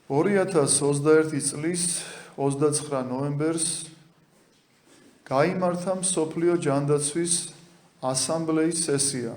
2021 წლის 29 ნოემბერს გაიმართა მსოფლიო ჯანდაცვის ასამბლეის სესია.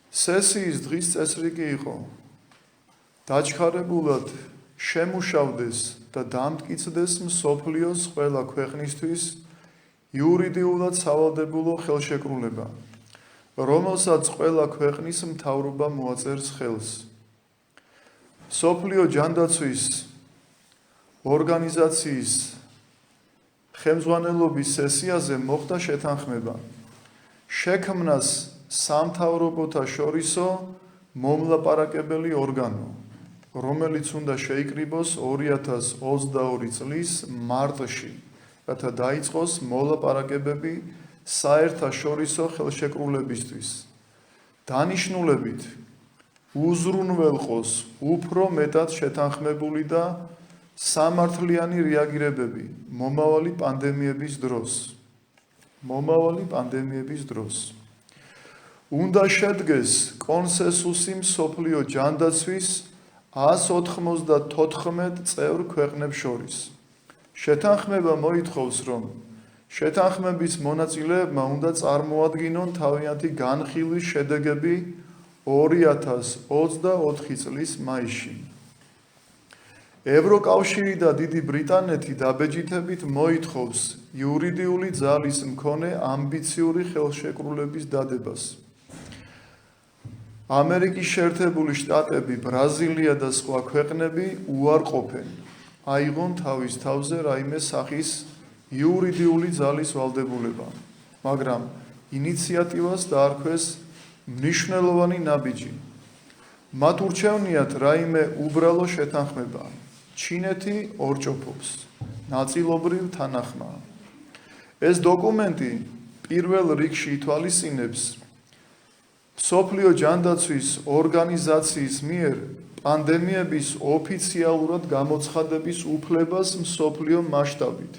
სესიის დღის წესრიგი იყო დაჩქარებულად შემუშავდეს და დამტკიცდეს მსოფლიოს ყველა ქვეყნისთვის იურიდიულად სავალდებულო ხელშეკრულება, რომელსაც ყველა ქვეყნის მთავრობა მოაწერს ხელს. მსოფლიო ჯანდაცვის ორგანიზაციის ხელმძღვანელობის სესიაზე მოხდა შეთანხმება შექმნას სამთავრობოთა შორისო მომლაპარაკებელი ორგანო, რომელიც უნდა შეიკრიბოს 2022 წლის მარტში, რათა დაიწყოს მოლაპარაკებები საერთაშორისო ხელშეკრულებისთვის. დანიშნულებით უზრუნველყოს უფრო მეტად შეთანხმებული და სამართლიანი რეაგირებები მომავალი პანდემიების დროს. უნდა შედგეს კონსენსუსი მსოფლიო ჯანდაცვის 194 წევრ ქვეყნებს შორის. შეთანხმება მოითხოვს, რომ შეთანხმების მონაწილეებმა უნდა წარმოადგინონ თავიანთი განხილვის შედეგები 2024 წლის მაისში. ევროკავშირი და დიდი ბრიტანეთი დაბეჭდებით მოითხოვს იურიდიული ძალის მქონე ამბიციური ხელშეკრულების დადებას. ამერიკის შეერთებული შტატები, ბრაზილია და სხვა ქვეყნები უარყოფენ აიღონ თავის თავზე რაიმე სახის იურიდიული ძალის ვალდებულება, მაგრამ ინიციატივას დაარქვეს მნიშვნელოვანი ნაბიჯი. მათ ურჩევნიათ რაიმე უბრალო შეთანხმება. ჩინეთი ორჭოფობს, ნაწილობრივ თანახმაა. ეს დოკუმენტი პირველ რიგში ითვალისწინებს მსოფლიო ჯანდაცვის ორგანიზაციის მიერ პანდემიების ოფიციალურად გამოცხადების უფლებას მსოფლიო მასშტაბით.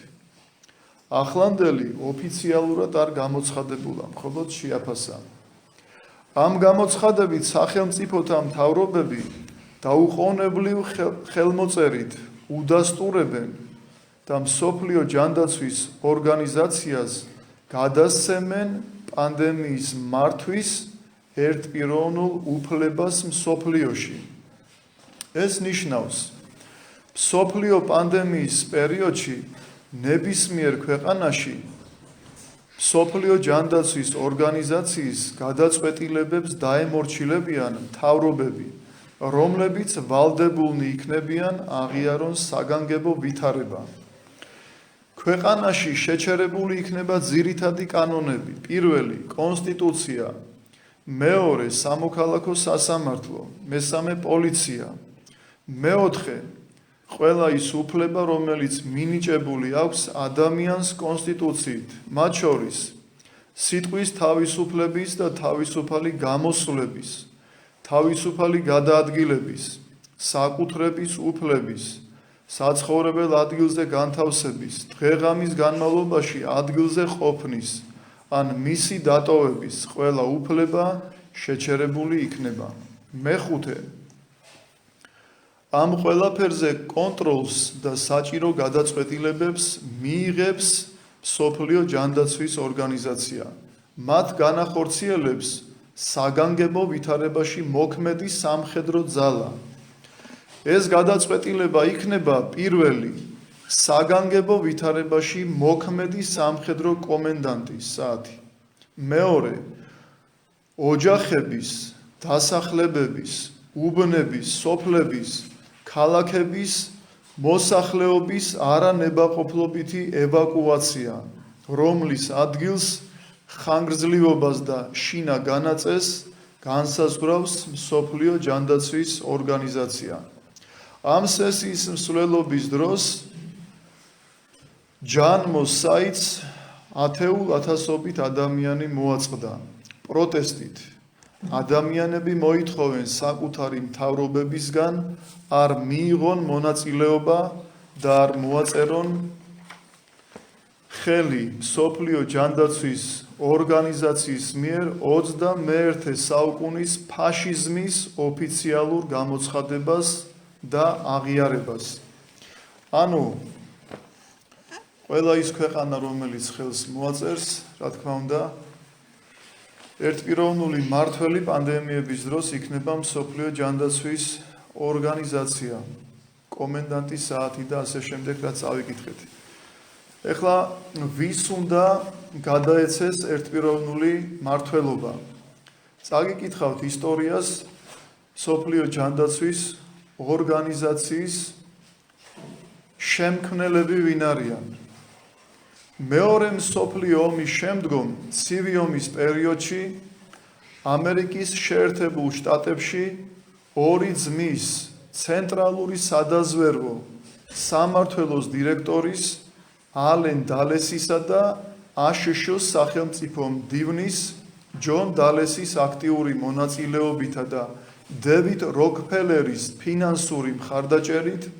ახლანდელი ოფიციალურად არ გამოცხადებულა, მხოლოდ შეაფასა. ამ გამოცხადებით სახელმწიფოთა მთავრობები დაუყოვნებლივ ხელმოწერით უდასტურებენ და მსოფლიო ჯანდაცვის ორგანიზაციას გადასცემენ პანდემიის მართვის ერთპიროვნულ უფლებას მსოფლიოში. ეს ნიშნავს, მსოფლიო პანდემიის პერიოდში ნებისმიერ ქვეყანაში მსოფლიო ჯანდაცვის ორგანიზაციის გადაწყვეტილებებს დაემორჩილებიან მთავრობები, რომლებიც ვალდებულნი იქნებიან აღიარონ საგანგებო ვითარება. ქვეყანაში შეჩერებული იქნება ძირითადი კანონები: პირველი კონსტიტუცია, მეორე სამოქალაქო სასამართლო, მესამე პოლიცია, მეოთხე ყველა ის უფლება, რომელიც მინიჭებული აქვს ადამიანს კონსტიტუციით, მათ შორის სიტყვის თავისუფლების და თავისუფალი გამოსვლების, თავისუფალი გადაადგილების, საკუთრების უფლების, საცხოვრებელ ადგილზე განთავსების, დღე-ღამის განმავლობაში ადგილზე ყოფნის ან მისი დატოვების ყველა უფლება შეჩერებული იქნება. მეხუთე, ამ ყველაფერზე კონტროლს და საჭირო გადაწყვეტილებებს მიიღებს მსოფლიო ჯანდაცვის ორგანიზაცია. მათ განახორციელებს საგანგებო ვითარებაში მოქმედი სამხედრო ძალა. ეს გადაწყვეტილება იქნება პირველი საგანგებო ვითარებაში მოქმედი სამხედრო კომენდანტის საათი. მეორე, ოჯახების, დასახლებების, უბნების, სოფლების, ქალაქების, მოსახლეობის არანებაყოფლობითი ევაკუაცია, რომლის ადგილს ხანგრძლივობას და შინა განაწესს განსაზღვრავს მსოფლიო ჯანდაცვის ორგანიზაცია. ამ სესიის მსვლელობის დროს ჯანმოს საიტს ათეულ ათასობით ადამიანი მოაწყდა პროტესტით. ადამიანები მოითხოვენ საკუთარი მთავრობებისგან არ მიიღონ მონაწილეობა და არ მოაწერონ ხელი მსოფლიო ჯანდაცვის ორგანიზაციის მიერ 21 საუკუნის ფაშიზმის ოფიციალურ გამოცხადებას და აღიარებას. ანუ ყველა ის ქვეყანა, რომელიც ხელს მოაწერს, რა თქმა უნდა, ერთპიროვნული მმართველი პანდემიების დროს იქნება მსოფლიო ჯანდაცვის ორგანიზაცია, კომენდანტის საათი და ასე შემდეგ, რაც წავიკითხეთ. ეხლა ვის უნდა გადაეცეს ერთპიროვნული მმართველობა? წაგიკითხავთ ისტორიას მსოფლიო ჯანდაცვის ორგანიზაციის შემქმნელები ვინ არიან? მეორე მსოფლიო ომის შემდგომ ცივი ომის პერიოდში ამერიკის შეერთებულ შტატებში ორი ძმის ცენტრალური სადაზვერვო სამმართველოს დირექტორის ალენ დალესისა და აშშ-ს სახელმწიფო მდივნის ჯონ დალესის აქტიური მონაწილეობითა და დევიდ როკფელერის ფინანსური მხარდაჭერით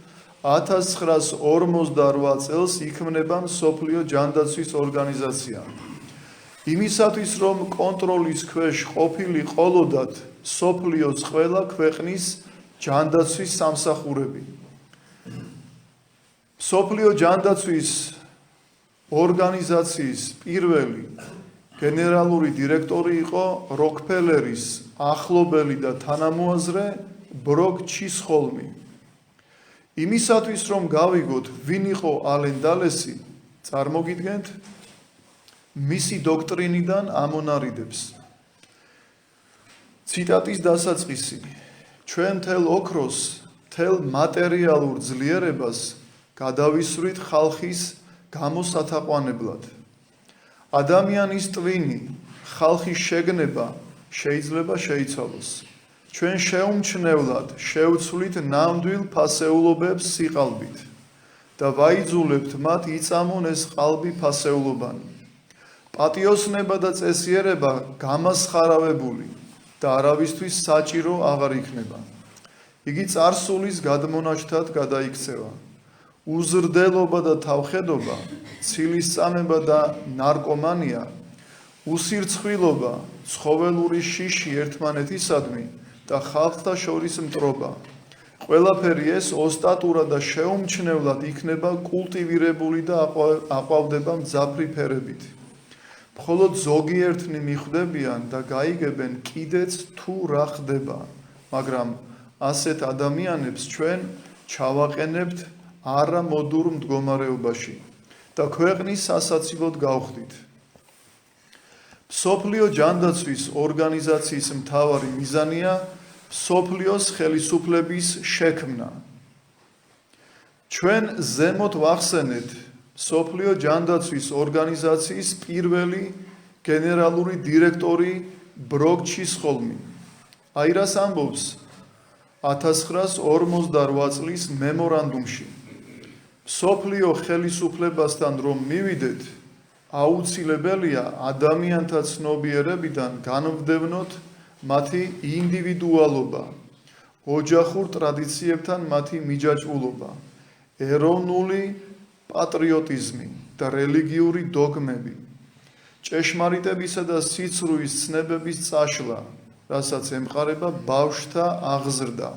1948 წელს იქმნება მსოფლიო ჯანდაცვის ორგანიზაცია. იმისათვის, რომ კონტროლის ქვეშ ყოფილიყოლოდათ მსოფლიოს ყველა ქვეყნის ჯანდაცვის სამსახურები. მსოფლიო ჯანდაცვის ორგანიზაციის პირველი გენერალური დირექტორი იყო როკფელერის ახლობელი და თანამოაზრე ბროკ ჩისჰოლმი. იმისათვის, რომ გავიგოთ, ვინ იყო ალენ დალესი, წარმოგიდგენთ მისი დოქტრინიდან ამონარიდებს. ციტატის დასაწყისი: ჩვენ მთელ ოქროს, მთელ მატერიალურ ძლიერებას გადავისვრით ხალხის გამოსათაყვანებლად. ადამიანის ტვინი, ხალხის შეგნება შეიძლება შეიცვალოს. ჩვენ შეუმჩნევლად შევცვლით ნამდვილ ფასეულობებს სიყალბით და ვაიძულებთ მათ იწამონ ეს ყალბი ფასეულობანი. პატიოსნება და წესიერება გამასხარავებული და არავისთვის საჭირო აღარ იქნება. იგი წარსულის გადმონაშთად გადაიქცევა. უზრდელობა და თავხედობა, ცილისწამება და ნარკომანია, უსირცხვილობა, ცხოველური შიში ერთმანეთისადმი და ხალხთა შორის მტრობა. ყველაფერი ეს ოსტატურად და შეუმჩნევლად იქნება კულტივირებული და აყვავდება მძაფრი ფერებით. მხოლოდ ზოგიერთნი მიხვდებიან და გაიგებენ კიდეც თუ რა ხდება, მაგრამ ასეთ ადამიანებს ჩვენ ჩავაყენებთ არამოდურ მდგომარეობაში და ქვეყნის სასაცილოდ გავხდით. მსოფლიო ჯანდაცვის ორგანიზაციის მთავარი მიზანია მსოფლიოს ხელისუფლების შექმნა. ჩვენ ზემოთ ვახსენეთ მსოფლიო ჯანდაცვის ორგანიზაციის პირველი გენერალური დირექტორი ბროკ ჩისჰოლმი. აი რას ამბობს 1948 წლის მემორანდუმში. მსოფლიო ხელისუფლებასთან რომ მივიდეთ, აუცილებელია ადამიანთა ცნობიერებიდან განვდევნოთ მათი ინდივიდუალობა, ოჯახურ ტრადიციებთან მათი მიჯაჭვულობა, ეროვნული პატრიოტიზმი და რელიგიური დოგმები, ჭეშმარიტებისა და სიცრუის ცნებების წაშლა, რასაც ემყარება ბავშვთა აღზრდა,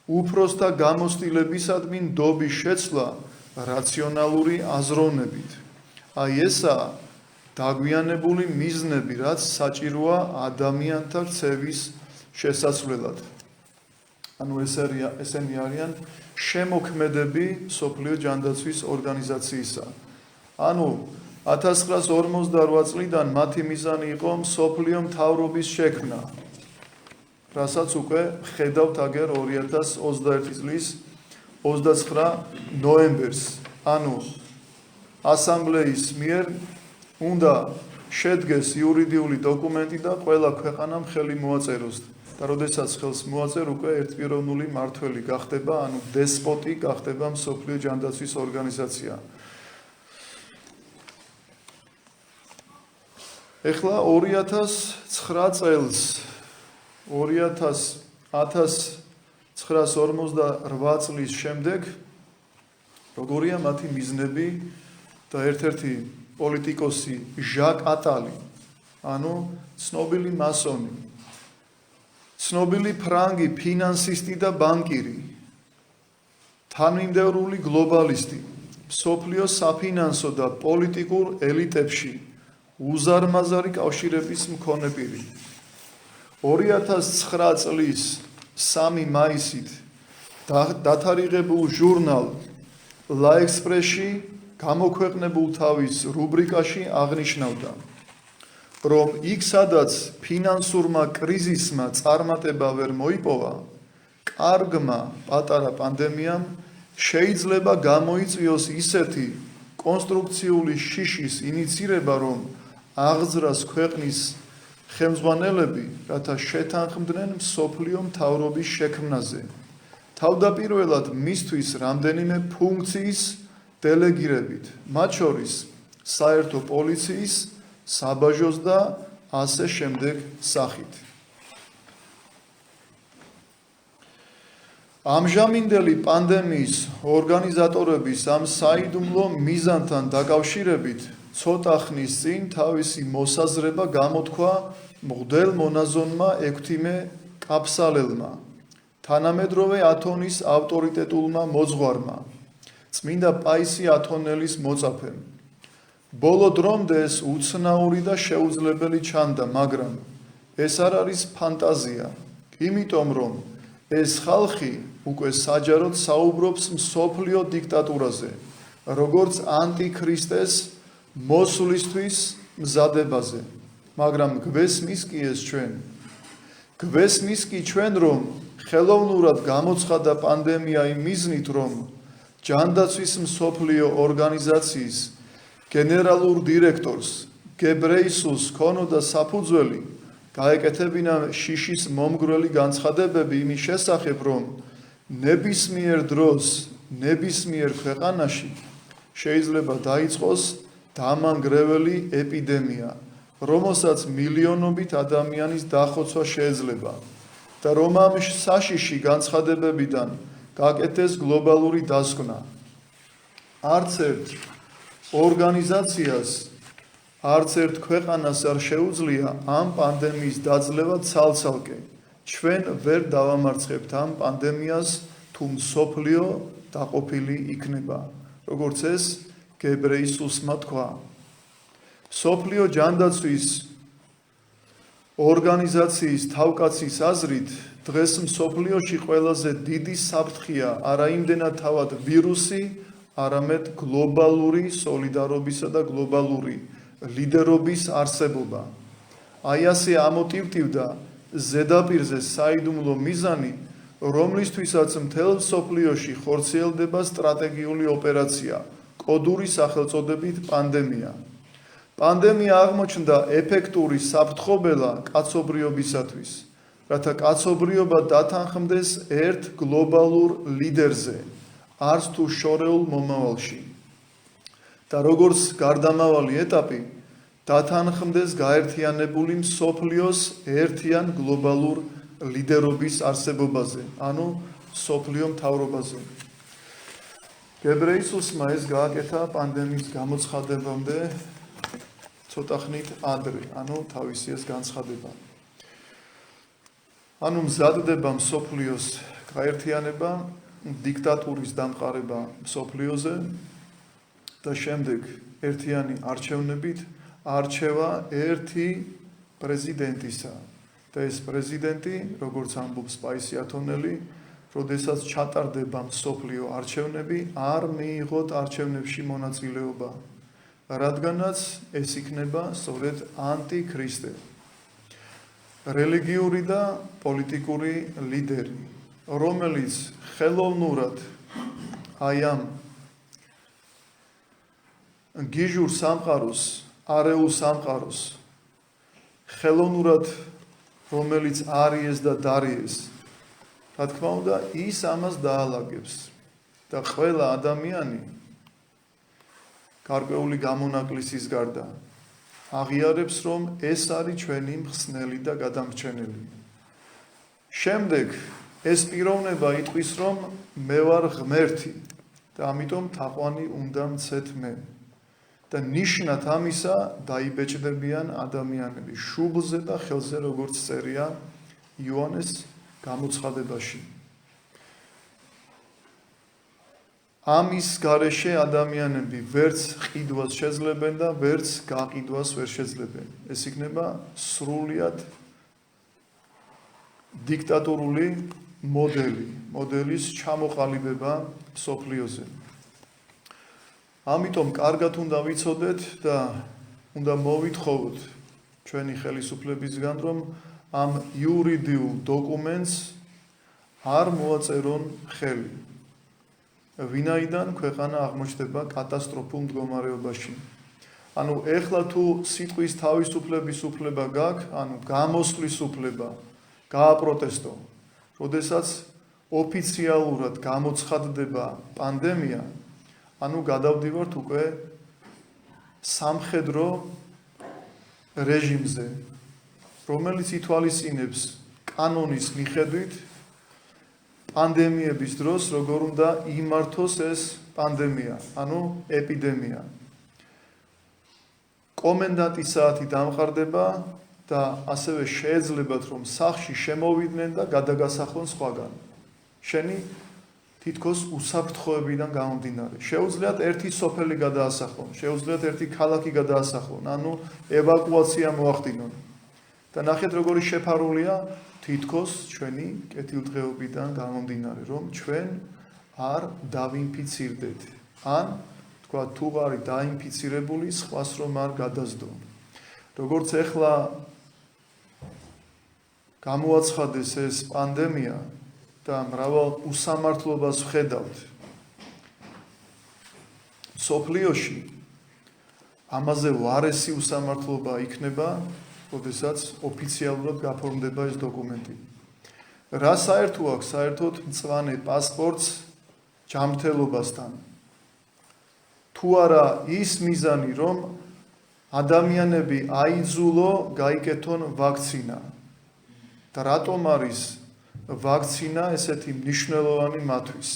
უფროსთა გამოცდილებისადმი ნდობის შეცვლა რაციონალური აზროვნებით. აი ესაა დაგვიანებული მიზნები, რაც საჭიროა ადამიანთა ქცევის შესაცვლელად. ანუ ესენი არიან შემოქმედები მსოფლიო ჯანდაცვის ორგანიზაციისა. ანუ 1948 წლიდან მათი მიზანი იყო მსოფლიო მთავრობის შექმნა, რასაც უკვე ხედავთ აგერ 2021 წლის 29 ნოემბერს. ანუ ასამბლეის მიერ უნდა შედგეს იურიდიული დოკუმენტი და ყველა ქვეყანამ ხელი მოაწეროს. და როდესაც ხელს მოაწერს, უკვე ერთპიროვნული მმართველი გახდება, ანუ დესპოტი გახდება მსოფლიო ჯანდაცვის ორგანიზაცია. ეხლა 2009 წელს 1948 წლის შემდეგ როგორია მათი მიზნები და ერთ-ერთი პოლიტიკოსი ჟაკ ატალი, ანუ ცნობილი მასონი, ცნობილი ფრანგი ფინანსისტი და ბანკირი, თანმიმდევრული გლობალისტი, მსოფლიოს საფინანსო და პოლიტიკურ ელიტებში უზარმაზარი კავშირების მქონე პირი. 2009 წლის 3 მაისით დათარიღებულ ჟურნალ La Express-ში გამოქვეყნებულ თავის რუბრიკაში აღნიშნავდა, რომ იქ სადაც ფინანსურმა კრიზისმა წარმატება ვერ მოიპოვა, კარგმა პატარა პანდემიამ შეიძლება გამოიწვიოს ისეთი კონსტრუქციული შიშის ინიცირება, რომ აღძრას ქვეყნის ხელმძღვანელები, რათა შეთანხმდნენ მსოფლიო მთავრობის შექმნაზე. თავდაპირველად მისთვის რამდენიმე ფუნქციის დელეგირებით, მათ შორის საერთო პოლიციის, საბაჟოს და ასე შემდეგ სახით. ამჟამინდელი პანდემიის ორგანიზატორების ამ საიდუმლო მიზანთან დაკავშირებით ცოტა ხნის წინ თავისი მოსაზრება გამოთქვა მღვდელ მონაზონმა ექვთიმე კაფსალელმა, თანამედროვე ათონის ავტორიტეტულმა მოძღვარმა, წმინდა პაისი ათონელის მოწაფემ. ბოლო დრომდე ეს უცნაური და შეუძლებელი ჩანდა, მაგრამ ეს არ არის ფანტაზია, იმიტომ რომ ეს ხალხი უკვე საჯაროდ საუბრობს მსოფლიო დიქტატურაზე, როგორც ანტიქრისტეს მოსვლისთვის მზადებაზე, მაგრამ გვესმის კი ეს ჩვენ. გვესმის კი ჩვენ, რომ ხელოვნურად გამოცხადა პანდემია იმ მიზნით, რომ ჯანდაცვის მსოფლიო ორგანიზაციის გენერალურ დირექტორს გებრეისუს ქონოდა საფუძველი გაეკეთებინა შიშის მომგვრელი განცხადებები იმის შესახებ, რომ ნებისმიერ დროს, ნებისმიერ ქვეყანაში შეიძლება დაიწყოს დამანგრეველი ეპიდემია, რომელსაც მილიონობით ადამიანის დახოცვა შეიძლება და რომ ამ საშიში განცხადებებიდან გაკეთდეს გლობალური დასკვნა. არც ერთ ორგანიზაციას, არც ერთ ქვეყანას არ შეუძლია ამ პანდემიის დაძლევა ცალ-ცალკე. ჩვენ ვერ დავამარცხებთ ამ პანდემიას, თუ მსოფლიო დაყოფილი იქნება, როგორც ეს გებრეისუსმა თქვა. მსოფლიო ჯანდაცვის ორგანიზაციის თავკაცის აზრით, დღეს მსოფლიოში ყველაზე დიდი საფრთხეა არა იმდენად თავად ვირუსი, არამედ გლობალური სოლიდარობისა და გლობალური ლიდერობის არსებობა. აი ასე ამოტივტივდა ზედაპირზე საიდუმლო მიზანი, რომლისთვისაც მთელ მსოფლიოში ხორციელდება სტრატეგიული ოპერაცია, კოდური სახელწოდებით პანდემია. პანდემია აღმოჩნდა ეფექტური საფრთხობელა კაცობრიობისათვის, რათა კაცობრიობა დათანხმდეს ერთ გლობალურ ლიდერზე, არც თუ შორეულ მომავალში. და როგორც გარდამავალი ეტაპი, დათანხმდეს გაერთიანებული მსოფლიოს ერთიან გლობალურ ლიდერობის არსებობაზე, ანუ მსოფლიო მთავრობაზე. გებრეისუსმა ეს გააკეთა პანდემიის გამოცხადებამდე ცოტა ხნით ადრე, ანუ თავისი ეს განცხადება. ანუ მზადდება მსოფლიოს გაერთიანება, დიქტატურის დამყარება მსოფლიოზე და შემდეგ ერთიანი არჩევნებით არჩევა ერთი პრეზიდენტისა. და ეს პრეზიდენტი, როგორც ამბობს პაისი ათონელი, როდესაც ჩატარდება მსოფლიო არჩევნები, არ მიიღოთ არჩევნებში მონაწილეობა, რადგანაც ეს იქნება სწორედ ანტიქრისტე, რელიგიური და პოლიტიკური ლიდერი, რომელიც ხელოვნურად აი ამ გიჟურ სამყაროს, არეულ სამყაროს, ხელოვნურად რომელიც არიეს და დარიეს, რა თქმა უნდა, ის ამას დაალაგებს და ყველა ადამიანი გარკვეული გამონაკლისის გარდა აღიარებს, რომ ეს არის ჩვენი მხსნელი და გადამრჩენელი. შემდეგ ეს პიროვნება იტყვის, რომ მე ვარ ღმერთი და ამიტომ თაყვანი უნდა მცეთ მე. და ნიშნად ამისა დაიბეჭდებიან ადამიანები შუბლზე და ხელზე, როგორც წერია იოანეს გამოცხადებაში. ამის გარეშე ადამიანები ვერც ყიდვას შეძლებენ და ვერც გაყიდვას ვერ შეძლებენ. ეს იქნება სრულიად დიქტატორული მოდელის ჩამოყალიბება მსოფლიოზე. ამიტომ კარგად უნდა ვიცოდეთ და უნდა მოვითხოვოთ ჩვენი ხელისუფლებისგან, რომ ამ იურიდიულ დოკუმენტს არ მოაწერონ ხელი. ვინაიდან ქვეყანა აღმოჩნდება კატასტროფულ მდგომარეობაში. ანუ ეხლა თუ სიტყვის თავისუფლების უფლება გაქვს, ანუ გამოსვლის უფლება, გააპროტესტო. როდესაც ოფიციალურად გამოცხადდება პანდემია, ანუ გადავდივართ უკვე სამხედრო რეჟიმზე, რომელიც ითვალისწინებს კანონის მიხედვით პანდემიების დროს როგორ უნდა იმართოს ეს პანდემია, ანუ ეპიდემია. კომენდანტის საათი დამყარდება და ასევე შეეძლებათ, რომ სახლში შემოვიდნენ და გადაგასახლონ სხვაგან. შენი თითქოს უსაფრთხოებიდან გამომდინარე. შეუძლიათ ერთი სოფელი გადაასახლონ, შეუძლიათ ერთი ქალაქი გადაასახლონ, ანუ ევაკუაცია მოახდინონ. და ნახეთ როგორი შეფარულია თითქოს ჩვენი კეთილდღეობიდან გამომდინარე, რომ ჩვენ არ დავინფიცირდეთ. ან თქვა თუ არ დაინფიცირებული, სხვას რომ არ გადასდო. როგორც ეხლა გამოაცხადეს ეს პანდემია და მრავალ უსამართლობას ვხედავთ მსოფლიოში, ამაზე ვარესი უსამართლობა იქნება, როდესაც ოფიციალურად გაფორმდება ეს დოკუმენტი. რა საერთო აქვს საერთოდ მწვანე პასპორტს ჯანმრთელობასთან? თუ არა ის მიზანი, რომ ადამიანები აიძულო გაიკეთონ ვაქცინა. და რატომ არის ვაქცინა ესეთი მნიშვნელოვანი მათთვის?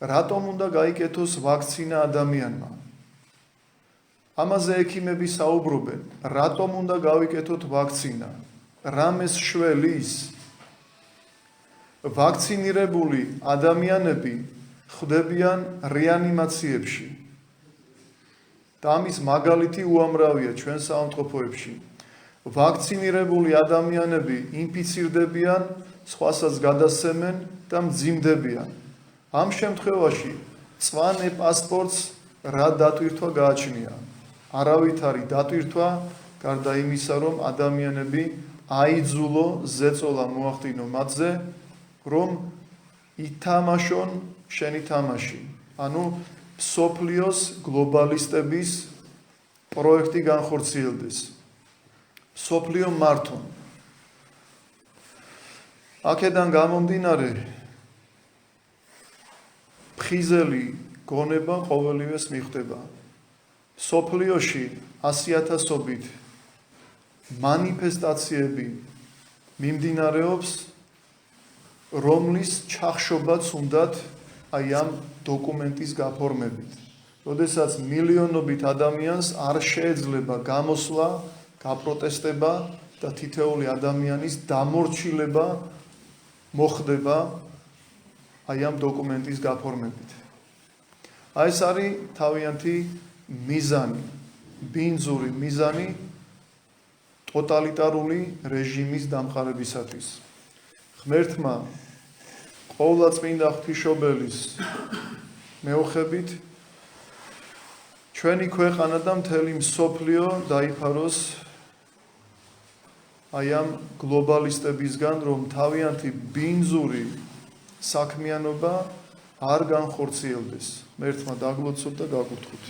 რატომ უნდა გაიკეთოს ვაქცინა ადამიანმა? ამაზე ექიმები საუბრობენ, რატომ უნდა გავიკეთოთ ვაქცინა? რამეს შველის? ვაქცინირებული ადამიანები ხვდებიან რეანიმაციებში. და ამის მაგალითი უამრავია ჩვენ საავადმყოფოებში. ვაქცინირებული ადამიანები ინფიცირდებიან, სხვასაც გადასცემენ და მძიმდებიან. ამ შემთხვევაში მწვანე პასპორტს რა დატვირთვა გააჩნია? არავითარი დატვირთვა, გარდა იმისა, რომ ადამიანები აიძულო ზეწოლა მოახდინო მათზე, რომ ითამაშონ შენი თამაში. ანუ მსოფლიოს გლობალისტების პროექტი განხორციელდეს. მსოფლიო მართონ. აქედან გამომდინარე, ფხიზელი გონება ყოველივეს მიხვდება. მსოფლიოში 100,000-ობით მანიფესტაციები მიმდინარეობს, რომლის ჩახშობაც უნდათ აი ამ დოკუმენტის გაფორმებით. როდესაც მილიონობით ადამიანს არ შეეძლება გამოსვლა, გაპროტესტება და თითოეული ადამიანის დამორჩილება მოხდება აი ამ დოკუმენტის გაფორმებით. აი ეს არის თავიანთი მიზანი, ბინძური მიზანი ტოტალიტარული რეჟიმის დამყარებისათვის. ღმერთმა ყოვლადწმინდა ღვთისმშობელის მეოხებით ჩვენი ქვეყანა და მთელი მსოფლიო დაიფაროს აი ამ გლობალისტებისგან, რომ თავიანთი ბინძური საქმიანობა არ განხორციელდეს. ღმერთმა დაგლოცოთ და გაგუთხოთ.